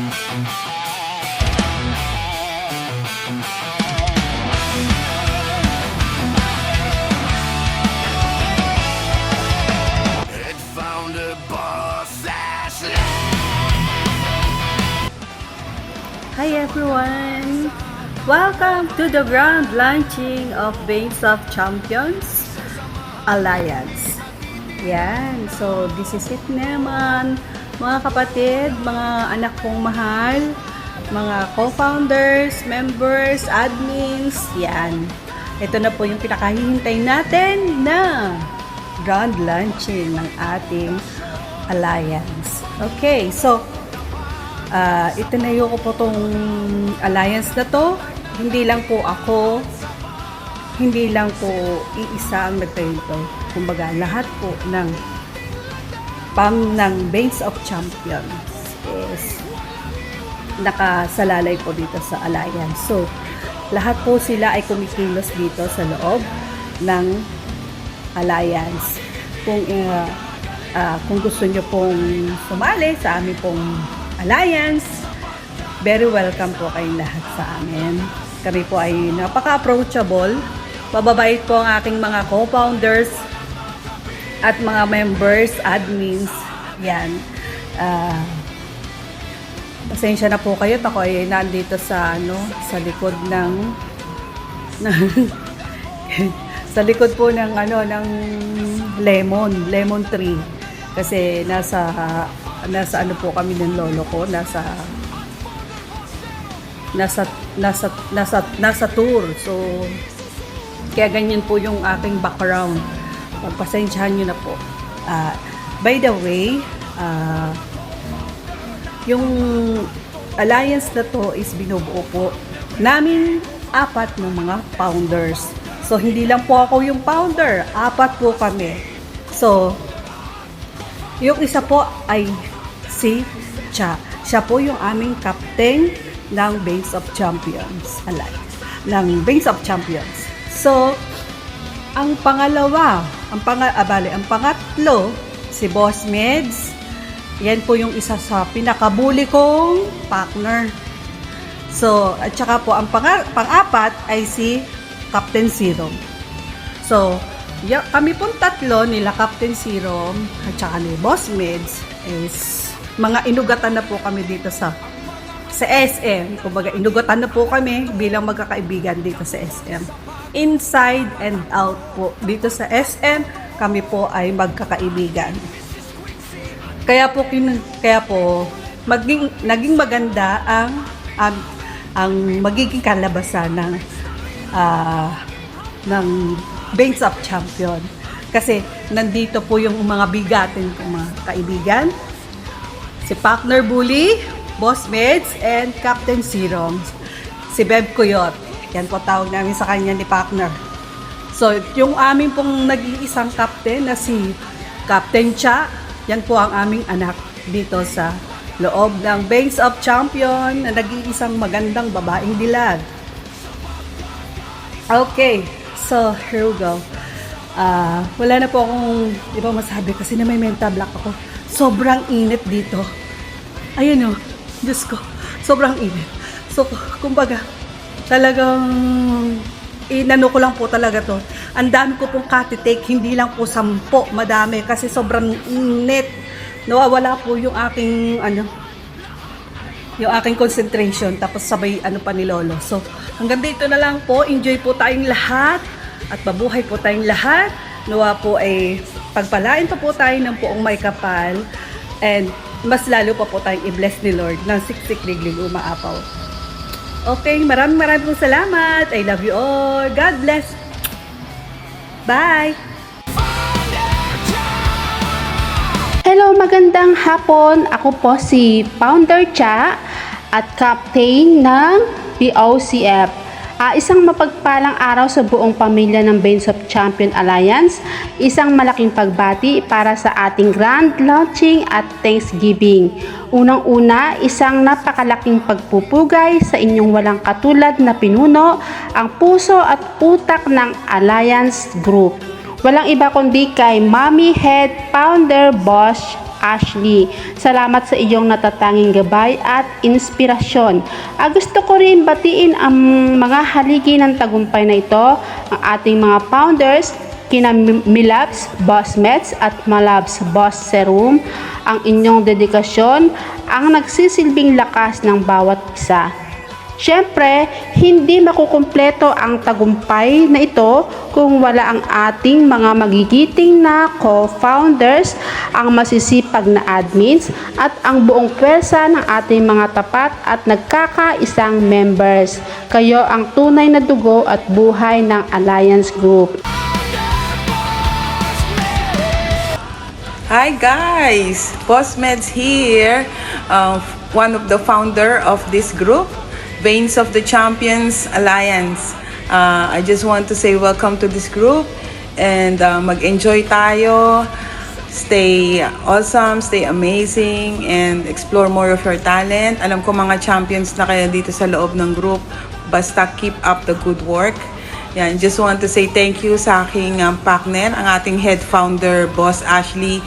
Hi everyone! Welcome to the grand launching of Veins of Champions Alliance. Yan, so this is it naman, mga kapatid, mga anak kong mahal, mga co-founders, members, admins, yan. Ito na po yung pinakahihintay natin na grand launching ng ating alliance. Okay, so itinayo ko po tong alliance na to. Hindi lang po ako, hindi lang po iisa ang nagtayo ito. Kumbaga, lahat po ng Veins of Champions is nakasalalay po dito sa alliance. So, lahat po sila ay kumikilos dito sa loob ng alliance. Kung gusto nyo pong sumali sa aming pong alliance, very welcome po kayong lahat sa amin. Kami po ay napaka-approachable. Mababait po ang aking mga co-founders at mga members, admins. Yan. Pasensya na po kayo. Ako ay nandito sa likod ng sa likod po ng lemon tree. Kasi nasa ano po kami ng lolo ko, nasa tour. So kaya ganyan po yung aking background. Pagpasensyahan nyo na po. By the way, yung alliance na to is binubuo po namin 4 ng mga founders. So hindi lang po ako yung founder, 4 po kami. So yung isa po ay si Cha. Siya po yung aming captain ng Veins of Champions Alliance. Ng Veins of Champions. So, ang pangalawa, ang pangatlo, si Boss Meds. Yan po yung isa sa pinakabuli kong partner. So, at saka po, ang pang-apat ay si Captain Serum. So, kami pong tatlo, nila Captain Serum at saka ni Boss Meds, is mga inugatan na po kami dito sa SM. Kumbaga, inugatan na po kami bilang magkakaibigan dito sa SM. Inside and out po. Dito sa SM, kami po ay magkakaibigan. Kaya po naging maganda ang magiging kalabasan ng Veins of Champion. Kasi nandito po yung mga bigatin kong mga kaibigan. Si Partner Bully, Boss Meds, and Captain Serum. Si Beb Coyote. Yan po tawag namin sa kanya ni Partner. So, yung aming pong nag-iisang captain na si Captain Cha, yan po ang aming anak dito sa loob ng Veins of Champion na nag-iisang magandang babaeng dilag. Okay, so here we go. Wala na po akong ibang masabi kasi na may mental block ako. Sobrang init dito. Ayun o, Diyos ko, sobrang init. So, kumbaga, talagang inano ko lang po talaga to. Ang dami ko pong catitake, hindi lang po 10, madami kasi sobrang init. Nawawala po yung aking yung aking concentration, tapos sabay pa ni Lolo. So, hanggang dito na lang po. Enjoy po tayong lahat at mabuhay po tayong lahat. Nawa po ay pagpalain pa po tayo ng poong may kapal, and mas lalo pa po tayong i-bless ni Lord ng siksik liglig umaapaw. Okay, maraming pong salamat. I love you all. God bless. Bye! Hello, magandang hapon. Ako po si Founder Cha at Captain ng BOCF. Isang mapagpalang araw sa buong pamilya ng Veins of Champion Alliance. Isang malaking pagbati para sa ating grand launching at Thanksgiving. Unang-una, isang napakalaking pagpupugay sa inyong walang katulad na pinuno, ang puso at utak ng Alliance Group. Walang iba kundi kay Mommy Head Founder Boss Ashley. Salamat sa iyong natatanging gabay at inspirasyon. Gusto ko rin batiin ang mga haligi ng tagumpay na ito, ang ating mga founders, kina Milabs, Boss Meds at Malabs, Boss Serum. Ang inyong dedikasyon ang nagsisilbing lakas ng bawat isa. Siyempre, hindi makukumpleto ang tagumpay na ito kung wala ang ating mga magigiting na co-founders, ang masisipag na admins, at ang buong pwersa ng ating mga tapat at nagkakaisang members. Kayo ang tunay na dugo at buhay ng Alliance Group. Hi guys! Boss Meds here, one of the founder of this group, Veins of the Champions Alliance. I just want to say welcome to this group and mag-enjoy tayo, stay awesome, stay amazing, and explore more of your talent. Alam ko mga champions na kayo dito sa loob ng group, basta keep up the good work. Yan, just want to say thank you sa aking partner, ang ating head founder, Boss Ashley.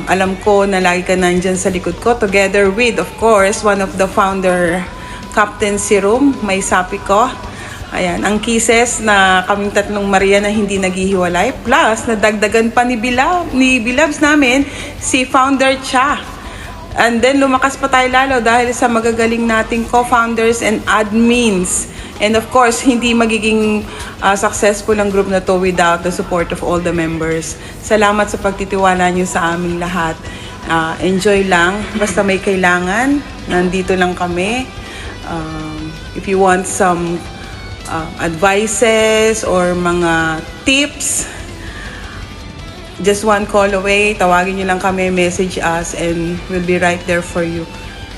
Alam ko na lagi ka nandyan sa likod ko, together with, of course, one of the founder, Captain Serum, may sapi ko. Ayan, ang kisses na kaming tatlong Maria na hindi naghihiwalay. Plus, nadagdagan pa ni Bilabs namin, si Founder Cha. And then, lumakas pa tayo lalo dahil sa magagaling nating co-founders and admins. And of course, hindi magiging successful ang group na to without the support of all the members. Salamat sa pagtitiwala nyo sa aming lahat. Enjoy lang. Basta may kailangan, nandito lang kami. If you want some advices or mga tips, just one call away. Tawagin nyo lang kami, message us, and we'll be right there for you.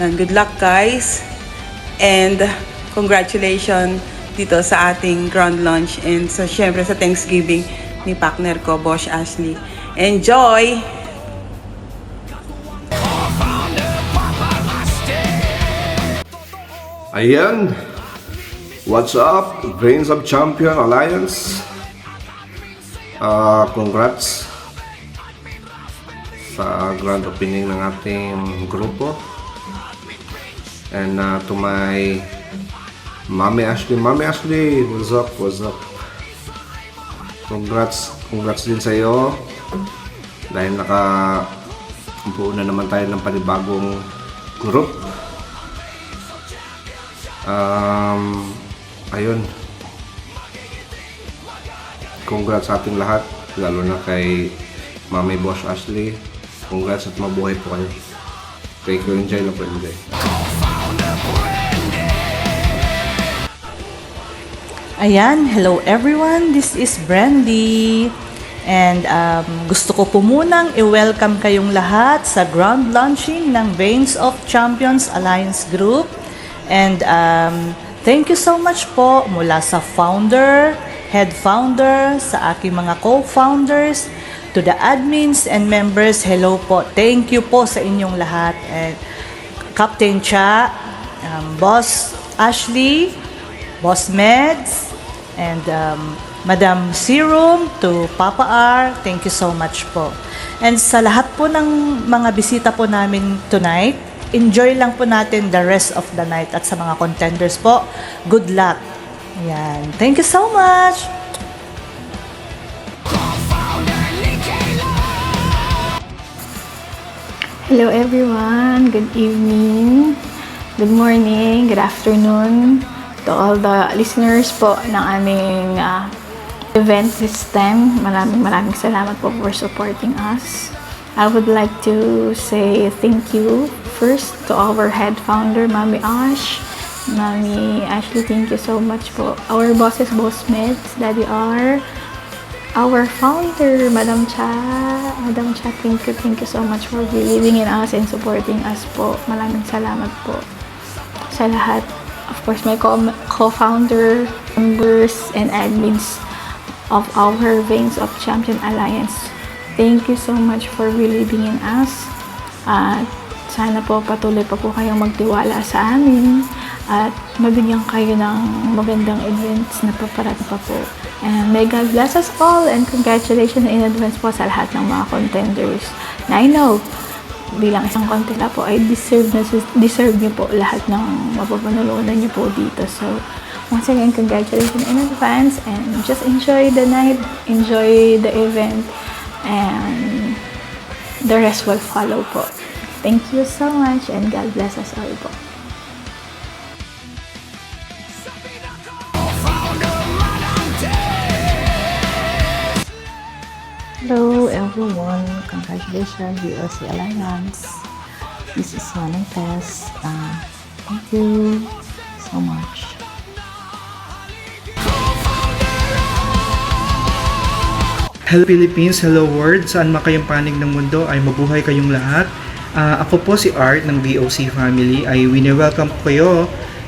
And good luck, guys. And congratulations dito sa ating grand launch and syempre sa Thanksgiving ni partner ko, Boss Ashley. Enjoy! Ayan, what's up, Veins of Champion Alliance? Congrats sa grand opening ng ating grupo. And to my Mami Ashley, what's up? Congrats din sa iyo dahil buo na naman tayo ng panibagong group. Ayun, congrats sa ating lahat, lalo na kay Mami Boss Ashley. Congrats at mabuhay po kayo. Thank you, enjoy na po, enjoy. Ayan, hello everyone, this is Brandy. And gusto ko po munang i-welcome kayong lahat sa grand launching ng Veins of Champions Alliance Group. And thank you so much po mula sa founder, head founder, sa aking mga co-founders, to the admins and members. Hello po. Thank you po sa inyong lahat. And Captain Cha, Boss Ashley, Boss Meds, and Madam Serum, to Papa R, thank you so much po. And sa lahat po ng mga bisita po namin tonight, enjoy lang po natin the rest of the night. At sa mga contenders po, good luck. Yan. Thank you so much. Hello everyone, good evening, good morning, good afternoon to all the listeners po ng aming event this time. Maraming salamat po for supporting us. I would like to say thank you first to our head founder, Mami Ashley, thank you so much po. Our bosses, Boss Meds, Daddy R, our founder, Madam Cha, thank you so much for believing in us and supporting us po. Maraming salamat po sa lahat. Of course, my co-founder, members, and admins of our Veins of Champion Alliance. Thank you so much for believing in us. Sana po patuloy pa po kayong magtiwala sa amin at mabigyan kayo ng magandang events na paparating pa po. And may God bless us all and congratulations in advance po sa lahat ng mga contenders. Na I know bilang isang kontela po ay deserve niyo po lahat ng mapapanood niyo po dito. So, once again, congratulations in advance and just enjoy the night, enjoy the event, and the rest will follow po. Thank you so much and God bless us all po. Hello everyone, congratulations VOC Alliance. This is Manang Tess. Thank you so much. Hello Philippines, hello world, saan man kayong panig ng mundo ay mabuhay kayong lahat. Ako po si Art ng VOC family ay wini-welcome ko kayo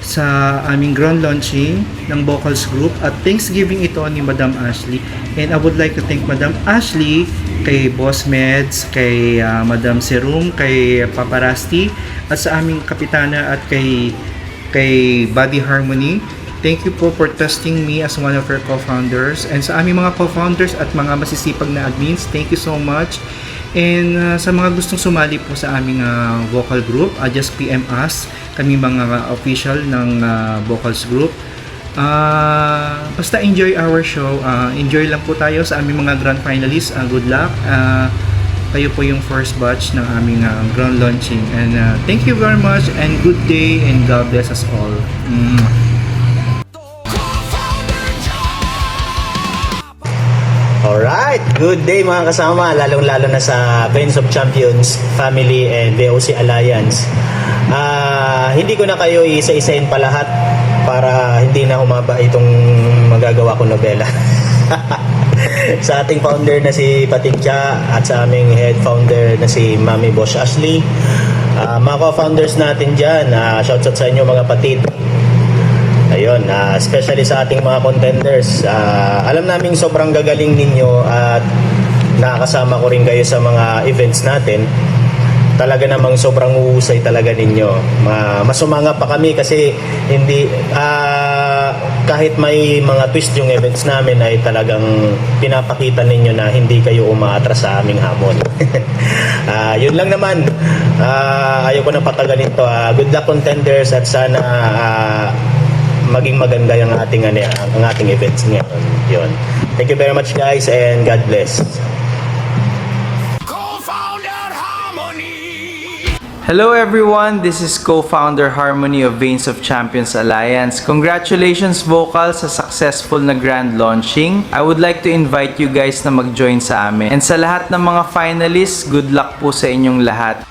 sa aming ground launching ng Vocals Group at Thanksgiving ito ni Madam Ashley. And I would like to thank Madam Ashley, kay Boss Meds, kay Madam Serum, kay Papa Rusty, at sa aming kapitana at kay Body Harmony. Thank you po for trusting me as one of your co-founders. And sa aming mga co-founders at mga masisipag na admins, thank you so much. And sa mga gustong sumali po sa aming vocal group, just PM us, kami mga official ng vocals group. Basta enjoy our show. Enjoy lang po tayo sa aming mga grand finalists. Good luck. Kayo po yung first batch ng aming ground launching. And thank you very much and good day and God bless us all. Alright, good day mga kasama, lalong-lalo na sa Veins of Champions Family and VOC Alliance. Hindi ko na kayo isa-isahin pa lahat para hindi na humaba itong magagawa kong nobela. Sa ating founder na si Patincha at sa aming head founder na si Mami Boss Ashley. Mga co-founders natin dyan, shoutout sa inyo mga patid. Ayun, especially sa ating mga contenders. Alam naming sobrang gagaling ninyo at nakakasama ko rin kayo sa mga events natin. Talaga namang sobrang uhusay talaga ninyo. Masumanga pa kami kasi hindi kahit may mga twist yung events namin ay talagang pinapakita ninyo na hindi kayo umaatras sa aming hamon. Yun lang naman. Ayoko na patagalin to. Good luck contenders at sana maging maganda yung ating events ngayon. Yun. Thank you very much guys and God bless. Hello everyone, this is co-founder Harmony of Veins of Champions Alliance. Congratulations Vocals sa successful na grand launching. I would like to invite you guys na mag-join sa amin. And sa lahat ng mga finalists, good luck po sa inyong lahat.